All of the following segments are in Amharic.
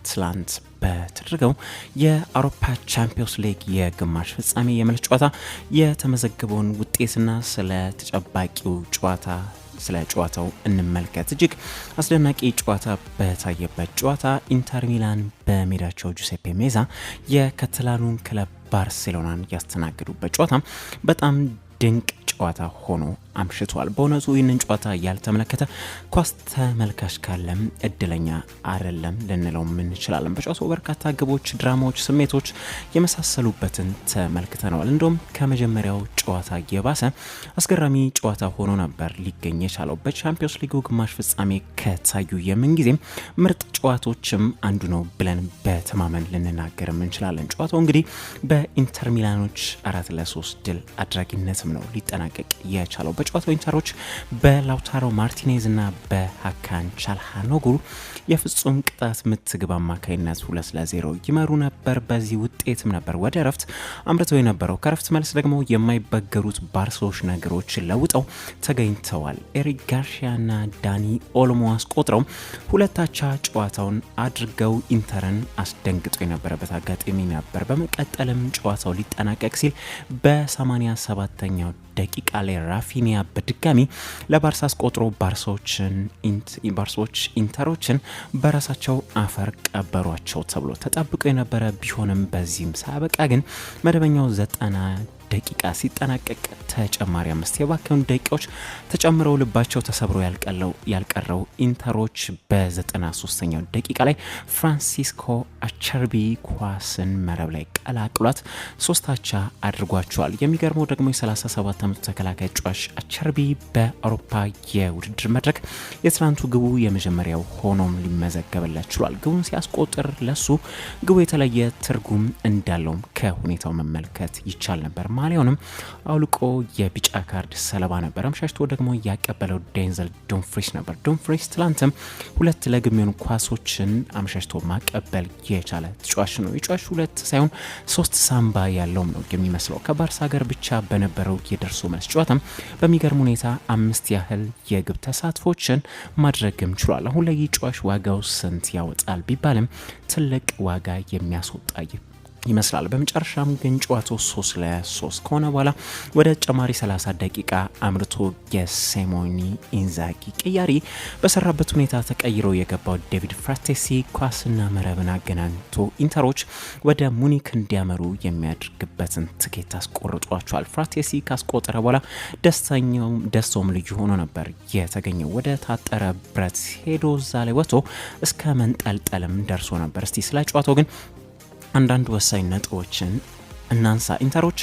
ትላንት በተደረገው የአውሮፓ ቻምፒዮንስ ሊግ የግማሽ ፍጻሜ የመልስ ጨዋታ የተመዘገበውን ውጤትና ስለ ተጨባቂው ጨዋታ ስለ ጨዋታው እንመልከት። እጅግ አስደናቂ ጨዋታ በታየበት ጨዋታ ኢንተር ሚላን በሜዳቸው ጁሴፔ ሜዛ የካታላኑን ክለብ ባርሴሎናን ያስተናገዱበት ጨዋታ በጣም ድንቅ ጨዋታ ሆኖ አምሽቷል። በእውነቱ ይህንን ጨዋታ ያልተመለከተ ኳስ ተመልካች ካለም እድለኛ አይደለም ልንለው እንችላለን። በጨዋታው በርካታ ግቦች፣ ድራማዎች፣ ስሜቶች የመሳሰሉበትን ተመልክተናል። እንደውም ከመጀመሪያው ጨዋታ የባሰ አስገራሚ ጨዋታ ሆኖ ነበር ሊገኝ የቻለው። በቻምፒዮንስ ሊጉ ግማሽ ፍጻሜ ከታዩ የምንጊዜም ምርጥ ጨዋታዎችም አንዱ ነው ብለን በተማመን ልንናገር እንችላለን። ጨዋታው እንግዲህ በኢንተር ሚላኖች 4-3 ድል አድራጊነትም ነው ሊጠናቀቅ የቻለው። በጨዋታው ኢንተሮች በላውታሮ ማርቲኔዝ እና በሃካን ቻልሃኖግሉ የፍጹም ቅጣት ምት ግብ አማካይነት 2-0 ይመሩ ነበር። በዚህ ውጤትም ነበር ወደ እረፍት አምርተው የነበረው። ከእረፍት መልስ ደግሞ የማይበገሩት ባርሶች ነገሮች ለውጠው ተገኝተዋል። ኤሪክ ጋርሺያ እና ዳኒ ኦልሞ አስቆጥረው ሁለታቻ ጨዋታውን አድርገው ኢንተርን አስደንግጦ የነበረበት አጋጣሚ ነበር። በመቀጠልም ጨዋታው ሊጠናቀቅ ሲል በ87ኛው ደቂቃ ላይ ራፊኒያ በድጋሚ ለባርሳ አስቆጥሮ ባርሶች ኢንተሮችን በራሳቸው አፈር ቀበሯቸው ተብሎ ተጠብቆ የነበረ ቢሆንም በዚህም ሳበቃ ግን መደበኛው 90 ደቂቃ ሲጠናቀቅ ተጨማሪ 5 የባከኑ ደቂቃዎች ተጨምረው ልባቸው ተሰብሮ ያልቀረው ኢንተሮች በ93ኛው ደቂቃ ላይ ፍራንሲስኮ አቸርቢ ኳስን መረብ ላይ ቀላቅሏት 3-0 አድርጓቸዋል። የሚገርመው ደግሞ የ37 ዓመቱ ተከላካይ ጨዋች አቸርቢ በአውሮፓ የውድድር መድረክ የትናንቱ ግቡ የመጀመሪያው ሆኖም ሊመዘገብለት ችሏል። ግቡን ሲያስቆጥር ለሱ ግቡ የተለየ ትርጉም እንዳለውም ከሁኔታው መመልከት ይቻል ነበር። ማሊያውንም አውልቆ የቢጫ ካርድ ሰለባ ነበር። አምሻሽቶ ደግሞ ያቀበለው ዴንዘል ዶምፍሪስ ነበር። ዶምፍሪስ ትላንትም 2 ለግብ የሚሆኑ ኳሶችን አምሻሽቶ ማቀበል የቻለ ተጫዋች ነው። የጫዋች 2 ሳይሆን 3 ሳምባ ያለውም ነው የሚመስለው። ከባርሳ ጋር ብቻ በነበረው የደርሶ መልስ ጨዋታም በሚገርም ሁኔታ 5 ያህል የግብ ተሳትፎችን ማድረግም ችሏል። አሁን ላይ ጫዋች ዋጋው ስንት ያወጣል ቢባልም ትልቅ ዋጋ የሚያስወጣ ይመስላል። በመጨረሻም ግን ጨዋታው 3-3 ከሆነ በኋላ ወደ ተጨማሪ 30 ደቂቃ አምርቶ የሲሞኔ ኢንዛጊ ቅያሪ በሰራበት ሁኔታ ተቀይሮ የገባው ዴቪድ ፍራቴሲ ኳስና መረብን አገናኝቶ ኢንተሮች ወደ ሙኒክ እንዲያመሩ የሚያደርግበትን ትኬት አስቆርጧቸዋል። ፍራቴሲ ካስቆጠረ በኋላ ደስታውም ልዩ ሆኖ ነበር የተገኘው። ወደ ታጠረ ብረት ሄዶ ዛሬ ወጥቶ እስከ መንጠልጠልም ደርሶ ነበር። እስቲ ስለ ጨዋታው ግን አንዳንድ ወሳኝ ነጥቦችን እናንሳ። ኢንተሮች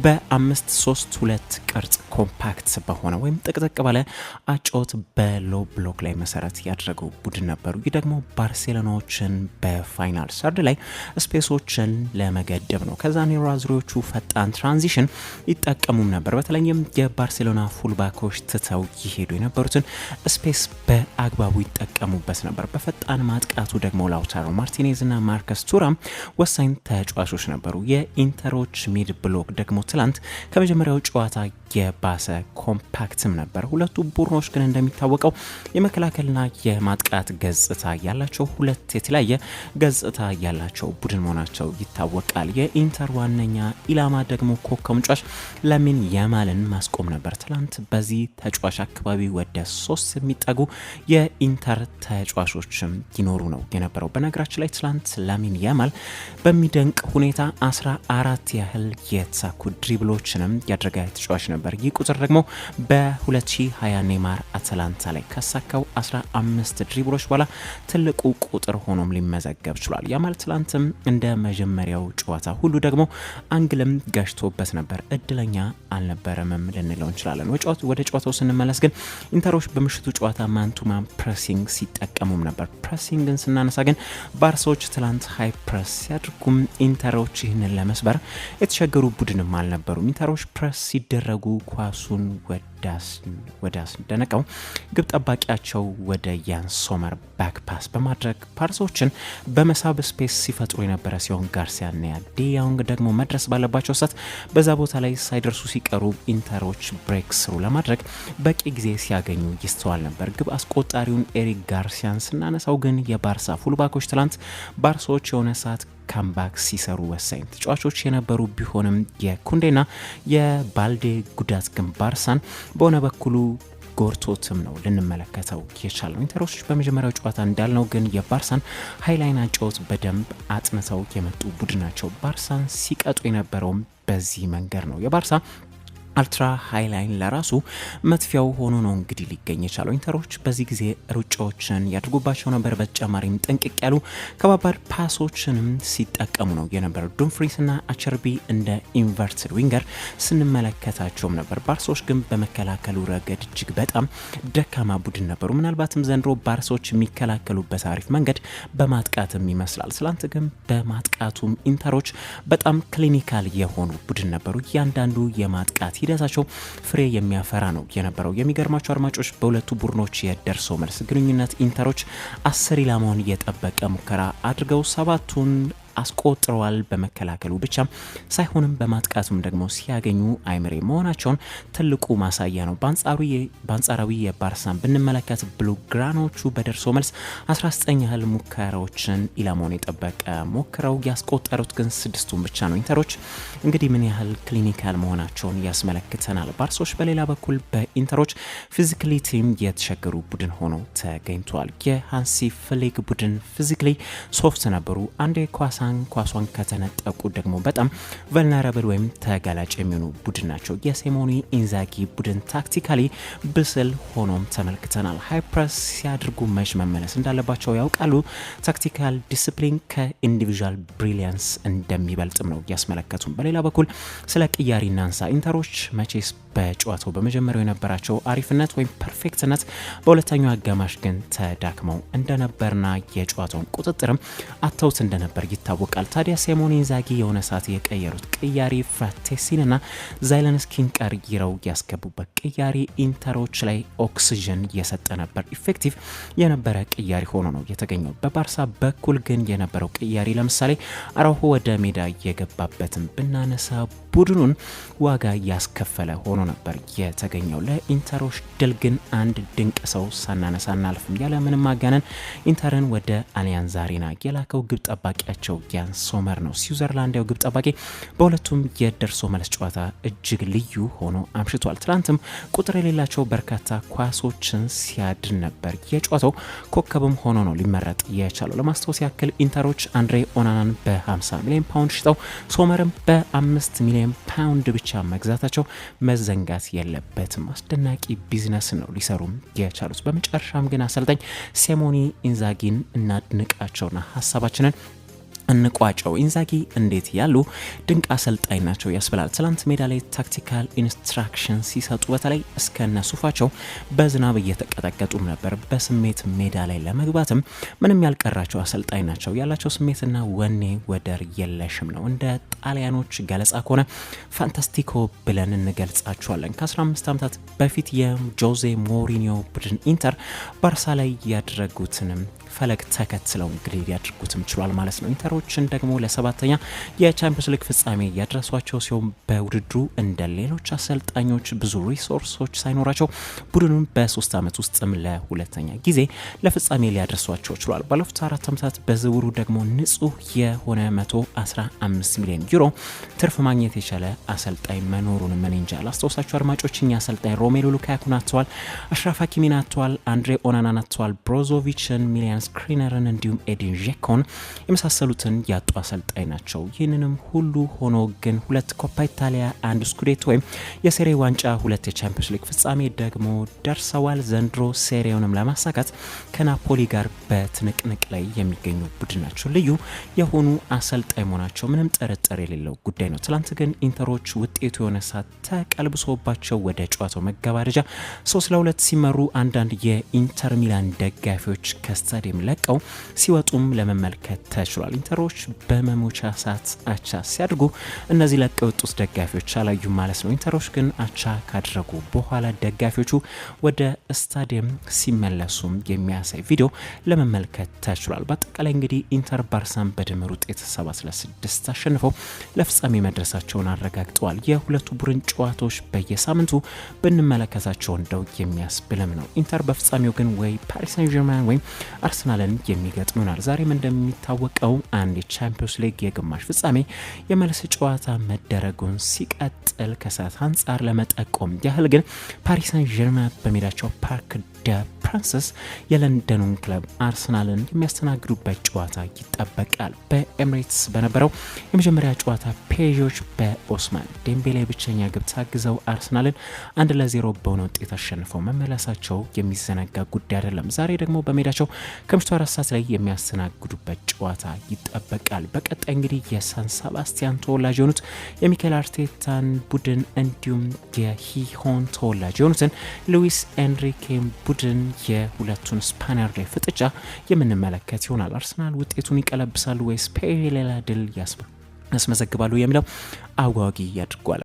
በ5-3-2 ቅርጽ ኮምፓክት በሆነ ወይም ጥቅጥቅ ባለ አጨዋወት በሎ ብሎክ ላይ መሰረት ያደረገው ቡድን ነበሩ። ይህ ደግሞ ባርሴሎናዎችን በፋይናል ሰርድ ላይ ስፔሶችን ለመገደብ ነው። ከዛ ኔራዝሪዎቹ ፈጣን ትራንዚሽን ይጠቀሙም ነበር። በተለይም የባርሴሎና ፉልባኮች ትተው ይሄዱ የነበሩትን ስፔስ በአግባቡ ይጠቀሙበት ነበር። በፈጣን ማጥቃቱ ደግሞ ላውታሮ ማርቲኔዝ እና ማርከስ ቱራም ወሳኝ ተጫዋቾች ነበሩ። የኢንተሮች ሚድ ብሎክ ደግሞ ትላንት ከመጀመሪያው ጨዋታ የባሰ ኮምፓክትም ነበር። ሁለቱ ቡድኖች ግን እንደሚታወቀው የመከላከልና የማጥቃት ገጽታ ያላቸው ሁለት የተለያየ ገጽታ ያላቸው ቡድን መሆናቸው ይታወቃል። የኢንተር ዋነኛ ኢላማ ደግሞ ኮከብ ተጫዋች ላሚን ያማልን ማስቆም ነበር። ትላንት በዚህ ተጫዋች አካባቢ ወደ 3 የሚጠጉ የኢንተር ተጫዋቾችም ይኖሩ ነው የነበረው። በነገራችን ላይ ትላንት ላሚን ያማል በሚደንቅ ሁኔታ 14 ያህል የተሳኩ ድሪብሎችንም ያደረገ ተጫዋች ነበር። ይህ ቁጥር ደግሞ በ2020 ኔይማር አትላንታ ላይ ካሳካው 15 ድሪብሎች በኋላ ትልቁ ቁጥር ሆኖም ሊመዘገብ ችሏል። ያማል ትላንትም እንደ መጀመሪያው ጨዋታ ሁሉ ደግሞ አንግልም ጋሽቶበት ነበር። እድለኛ አልነበረምም ልንለው እንችላለን። ወደ ጨዋታው ስንመለስ ግን ኢንተሮች በምሽቱ ጨዋታ ማንቱማን ፕሬሲንግ ሲጠቀሙም ነበር። ፕሬሲንግን ስናነሳ ግን ባርሳዎች ትላንት ሃይ ፕሬስ ሲያድርጉም ኢንተሮች ይህንን ለመስበር የተቸገሩ ቡድንም አልነበሩም። ኢንተሮች ፕሬስ ሲደረጉ ኳሱን ወደ ወደ አስደነቀው ግብ ጠባቂያቸው ወደ ያን ሶመር ባክ ፓስ በማድረግ ፓርሶችን በመሳብ ስፔስ ሲፈጥሩ የነበረ ሲሆን ጋርሲያና ዲያንግ ደግሞ መድረስ ባለባቸው ሰዓት በዛ ቦታ ላይ ሳይደርሱ ሲቀሩ ኢንተሮች ብሬክ ስሩ ለማድረግ በቂ ጊዜ ሲያገኙ ይስተዋል ነበር። ግብ አስቆጣሪውን ኤሪክ ጋርሲያን ስናነሳው ግን የባርሳ ፉልባኮች ትላንት ባርሳዎች የሆነ ሰዓት ካምባክ ሲሰሩ ወሳኝ ተጫዋቾች የነበሩ ቢሆንም የኩንዴና የባልዴ ጉዳት ግን ባርሳን በሆነ በኩሉ ጎርቶትም ነው ልንመለከተው የቻለው። ኢንተሮች በመጀመሪያው ጨዋታ እንዳልነው ግን የባርሳን ሃይላይን አጨዋወት በደንብ አጥንተው የመጡ ቡድን ናቸው። ባርሳን ሲቀጡ የነበረውም በዚህ መንገድ ነው። የባርሳ አልትራ ሃይላይን ለራሱ መጥፊያው ሆኖ ነው እንግዲህ ሊገኝ የቻለው። ኢንተሮች በዚህ ጊዜ ሩጫዎችን ያድርጉባቸው ነበር። በተጨማሪም ጥንቅቅ ያሉ ከባባድ ፓሶችንም ሲጠቀሙ ነው የነበረው። ዱምፍሪስና አቸርቢ እንደ ኢንቨርትድ ዊንገር ስንመለከታቸውም ነበር። ባርሶች ግን በመከላከሉ ረገድ እጅግ በጣም ደካማ ቡድን ነበሩ። ምናልባትም ዘንድሮ ባርሶች የሚከላከሉበት አሪፍ መንገድ በማጥቃትም ይመስላል። ስላንት ግን በማጥቃቱም ኢንተሮች በጣም ክሊኒካል የሆኑ ቡድን ነበሩ። እያንዳንዱ የማጥቃት ሂደታቸው ፍሬ የሚያፈራ ነው የነበረው። የሚገርማቸው አድማጮች በሁለቱ ቡድኖች የደርሶ መልስ ግንኙነት ኢንተሮች 10 ኢላማውን የጠበቀ ሙከራ አድርገው 7ቱን አስቆጥረዋል። በመከላከሉ ብቻ ሳይሆንም በማጥቃቱም ደግሞ ሲያገኙ አይምሬ መሆናቸውን ትልቁ ማሳያ ነው። በአንጻራዊ የባርሳን ብንመለከት ብሉግራኖቹ በደርሶ መልስ 19 ያህል ሙከራዎችን ኢላማውን የጠበቀ ሞክረው ያስቆጠሩት ግን 6ቱን ብቻ ነው። ኢንተሮች እንግዲህ ምን ያህል ክሊኒካል መሆናቸውን ያስመለክተናል። ባርሶች በሌላ በኩል በኢንተሮች ፊዚካሊቲም የተቸገሩ ቡድን ሆኖ ተገኝቷል። የሃንሲ ፍሊክ ቡድን ፊዚካሊ ሶፍት ነበሩ። አንዴ ኳሷን ከተነጠቁ ደግሞ በጣም ቨልነራብል ወይም ተጋላጭ የሚሆኑ ቡድን ናቸው። የሲሞኔ ኢንዛጊ ቡድን ታክቲካሊ ብስል ሆኖም ተመልክተናል። ሃይ ፕረስ ሲያድርጉ መች መመለስ እንዳለባቸው ያውቃሉ። ታክቲካል ዲስፕሊን ከኢንዲቪዥዋል ብሪሊያንስ እንደሚበልጥም ነው ያስመለከቱም። በሌላ በኩል ስለ ቅያሪ እናንሳ። ኢንተሮች መቼስ በጨዋታው በመጀመሪያው የነበራቸው አሪፍነት ወይም ፐርፌክትነት በሁለተኛው አጋማሽ ግን ተዳክመው እንደነበርና የጨዋታውን ቁጥጥርም አተውት እንደነበር ይታወቃል። ታዲያ ሲሞኔ ኢንዛጊ የሆነ ሰዓት የቀየሩት ቅያሪ ፍራቴሲንና ዛይለንስኪን ቀይረው ያስገቡበት ቅያሪ ኢንተሮች ላይ ኦክሲጅን የሰጠ ነበር። ኢፌክቲቭ የነበረ ቅያሪ ሆኖ ነው የተገኘው። በባርሳ በኩል ግን የነበረው ቅያሪ ለምሳሌ አራውሆ ወደ ሜዳ የገባበትን ብናነሳ ቡድኑን ዋጋ ያስከፈለ ሆኖ ነበር የተገኘው። ለኢንተሮች ድል ግን አንድ ድንቅ ሰው ሳናነሳ እናልፍም። ያለ ምንም ማጋነን ኢንተርን ወደ አሊያንዝ አሬና የላከው ግብ ጠባቂያቸው ያን ሶመር ነው። ስዊዘርላንዳዊ ግብ ጠባቂ በሁለቱም የደርሶ መልስ ጨዋታ እጅግ ልዩ ሆኖ አምሽቷል። ትናንትም ቁጥር የሌላቸው በርካታ ኳሶችን ሲያድን ነበር። የጨዋታው ኮከብም ሆኖ ነው ሊመረጥ የቻለው። ለማስታወስ ያክል ኢንተሮች አንድሬ ኦናናን በ50 ሚሊዮን ፓውንድ ሽጠው ሶመርም በ5 ሚሊዮን ፓውንድ ብቻ መግዛታቸው መዘንጋት የለበትም። አስደናቂ ቢዝነስ ነው ሊሰሩም የቻሉት። በመጨረሻም ግን አሰልጣኝ ሲሞኔ ኢንዛጊን እናድንቃቸውና ሀሳባችንን እንቋጨው። ኢንዛጊ እንዴት ያሉ ድንቅ አሰልጣኝ ናቸው ያስብላል። ትላንት ሜዳ ላይ ታክቲካል ኢንስትራክሽን ሲሰጡ በተለይ እስከነ ሱፋቸው በዝናብ እየተቀጠቀጡም ነበር። በስሜት ሜዳ ላይ ለመግባትም ምንም ያልቀራቸው አሰልጣኝ ናቸው። ያላቸው ስሜትና ወኔ ወደር የለሽም ነው። እንደ ጣሊያኖች ገለጻ ከሆነ ፋንታስቲኮ ብለን እንገልጻቸዋለን። ከ15 ዓመታት በፊት የጆዜ ሞሪኒዮ ቡድን ኢንተር ባርሳ ላይ ያደረጉትንም ፈለግ ተከትለው እንግዲህ ሊያድርጉትም ችሏል ማለት ነው። ኢንተሮችን ደግሞ ለሰባተኛ የቻምፒየንስ ሊግ ፍጻሜ ያደረሷቸው ሲሆን በውድድሩ እንደ ሌሎች አሰልጣኞች ብዙ ሪሶርሶች ሳይኖራቸው ቡድኑን በ3 ዓመት ውስጥም ለሁለተኛ ጊዜ ለፍጻሜ ሊያደርሷቸው ችሏል። ባለፉት 4 ዓመታት በዝውውሩ ደግሞ ንጹህ የሆነ 115 ሚሊዮን ዩሮ ትርፍ ማግኘት የቻለ አሰልጣኝ መኖሩን ምን እንጃ ላስታውሳችሁ አድማጮች። እኛ አሰልጣኝ ሮሜሉ ሉካኩን አጥተዋል፣ አሽራፍ ሀኪሚን አጥተዋል፣ አንድሬ ኦናናን አጥተዋል፣ ብሮዞቪችን፣ ሚሊያን ስክሪነርን እንዲሁም ኤዲን ዤኮን የመሳሰሉትን ያጡ አሰልጣኝ ናቸው። ይህንንም ሁሉ ሆኖ ግን 2 ኮፓ ኢታሊያ፣ 1 ስኩዴቶ ወይም የሴሬ ዋንጫ፣ 2 የቻምፒየንስ ሊግ ፍጻሜ ደግሞ ደርሰዋል። ዘንድሮ ሴሬውንም ለማሳካት ከናፖሊ ጋር በትንቅንቅ ላይ የሚገኙ ቡድን ናቸው። ልዩ የሆኑ አሰልጣኝ መሆናቸው ምንም ጥርጥር የሌለው ጉዳይ ነው። ትላንት ግን ኢንተሮች ውጤቱ የሆነ ሰዓት ተቀልብሶባቸው ወደ ጨዋታው መገባደጃ 3-2 ሲመሩ አንዳንድ የኢንተር ሚላን ደጋፊዎች ከስታዲየም ስታዲየም ለቀው ሲወጡም ለመመልከት ተችሏል። ኢንተሮች በመሞቻ ሰዓት አቻ ሲያድርጉ እነዚህ ለቀው የወጡት ደጋፊዎች አላዩም ማለት ነው። ኢንተሮች ግን አቻ ካደረጉ በኋላ ደጋፊዎቹ ወደ ስታዲየም ሲመለሱም የሚያሳይ ቪዲዮ ለመመልከት ተችሏል። በአጠቃላይ እንግዲህ ኢንተር ባርሳን በድምር ውጤት 7-6 አሸንፈው ለፍጻሜ መድረሳቸውን አረጋግጠዋል። የሁለቱ ቡድን ጨዋታዎች በየሳምንቱ ብንመለከታቸው እንደው የሚያስብልም ነው። ኢንተር በፍጻሜው ግን ወይ ፓሪስ ሳን ዠርማን ወይም አርሰናልን የሚገጥም ይሆናል። ዛሬም እንደሚታወቀው አንድ የቻምፒዮንስ ሊግ የግማሽ ፍጻሜ የመልስ ጨዋታ መደረጉን ሲቀጥል ከሰዓት አንጻር ለመጠቆም ያህል ግን ፓሪስ ሳን ዠርማን በሜዳቸው ፓርክ ደ ፕራንሰስ የለንደኑን ክለብ አርሰናልን የሚያስተናግዱበት ጨዋታ ይጠበቃል። በኤምሬትስ በነበረው የመጀመሪያ ጨዋታ ፔዦች በኦስማን ዴምቤሌ ብቸኛ ግብ ታግዘው አርሰናልን 1-0 በሆነ ውጤት አሸንፈው መመለሳቸው የሚዘነጋ ጉዳይ አይደለም። ዛሬ ደግሞ በሜዳቸው ከምሽቱ 4 ሰዓት ላይ የሚያስተናግዱበት ጨዋታ ይጠበቃል። በቀጣይ እንግዲህ የሳን ሰባስቲያን ተወላጅ የሆኑት የሚኬል አርቴታን ቡድን እንዲሁም የሂሆን ተወላጅ የሆኑትን ሉዊስ ኤንሪኬን ቡድን የሁለቱን ስፓኒያር ላይ ፍጥጫ የምንመለከት ይሆናል። አርሰናል ውጤቱን ይቀለብሳሉ ወይስ ሌላ ድል ያስመዘግባሉ የሚለው አጓጊ ያድርጓል።